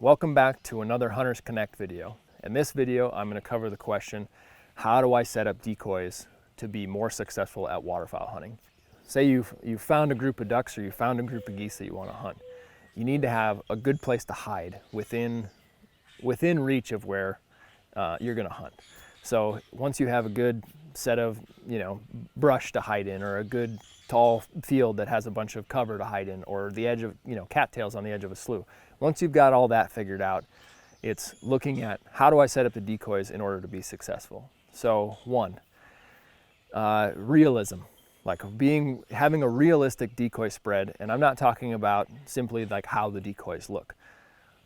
Welcome back to another Hunters Connect video. In this video, I'm going to cover the question, how do I set up decoys to be more successful at waterfowl hunting? Say you've found a group of ducks or you found a group of geese that you want to hunt. You need to have a good place to hide within reach of where you're going to hunt. So once you have a good set of brush to hide in, or a good tall field that has a bunch of cover to hide in, or the edge of cattails on the edge of a slough, once you've got all that figured out, it's looking at how do I set up the decoys in order to be successful. So one, realism, like having a realistic decoy spread, and I'm not talking about simply like how the decoys look.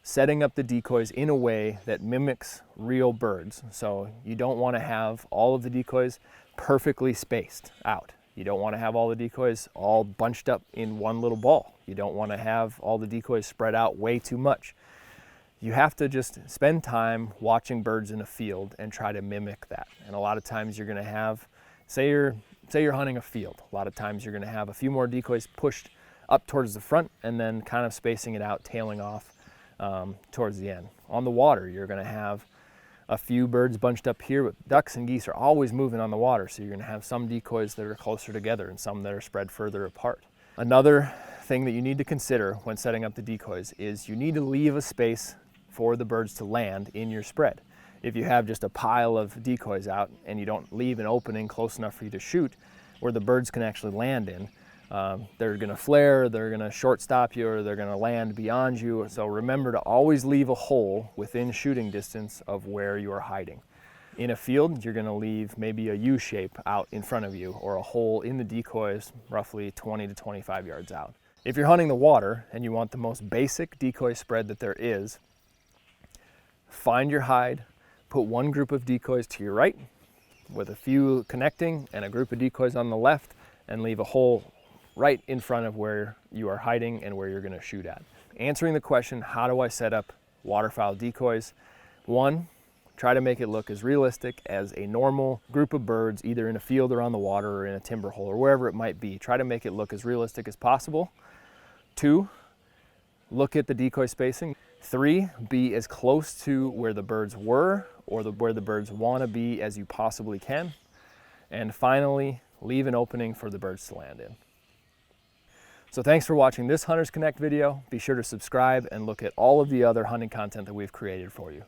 Setting up the decoys in a way that mimics real birds. So you don't want to have all of the decoys perfectly spaced out. You don't want to have all the decoys all bunched up in one little ball. You don't want to have all the decoys spread out way too much. You have to just spend time watching birds in a field and try to mimic that. And a lot of times you're going to have, say you're hunting a field, a lot of times you're going to have a few more decoys pushed up towards the front and then kind of spacing it out, tailing off towards the end. On the water, you're going to have a few birds bunched up here, but ducks and geese are always moving on the water, so you're going to have some decoys that are closer together and some that are spread further apart. Another thing that you need to consider when setting up the decoys is you need to leave a space for the birds to land in your spread. If you have just a pile of decoys out and you don't leave an opening close enough for you to shoot where the birds can actually land in, they're going to flare, they're going to shortstop you, or they're going to land beyond you. So remember to always leave a hole within shooting distance of where you are hiding. In a field, you're going to leave maybe a U shape out in front of you, or a hole in the decoys roughly 20 to 25 yards out. If you're hunting the water and you want the most basic decoy spread that there is, find your hide, put one group of decoys to your right with a few connecting and a group of decoys on the left, and leave a hole right in front of where you are hiding and where you're going to shoot at. Answering the question, how do I set up waterfowl decoys? One, try to make it look as realistic as a normal group of birds, either in a field or on the water or in a timber hole or wherever it might be. Try to make it look as realistic as possible. Two, look at the decoy spacing. Three, be as close to where the birds were or where the birds want to be as you possibly can. And finally, leave an opening for the birds to land in. So thanks for watching this Hunters Connect video. Be sure to subscribe and look at all of the other hunting content that we've created for you.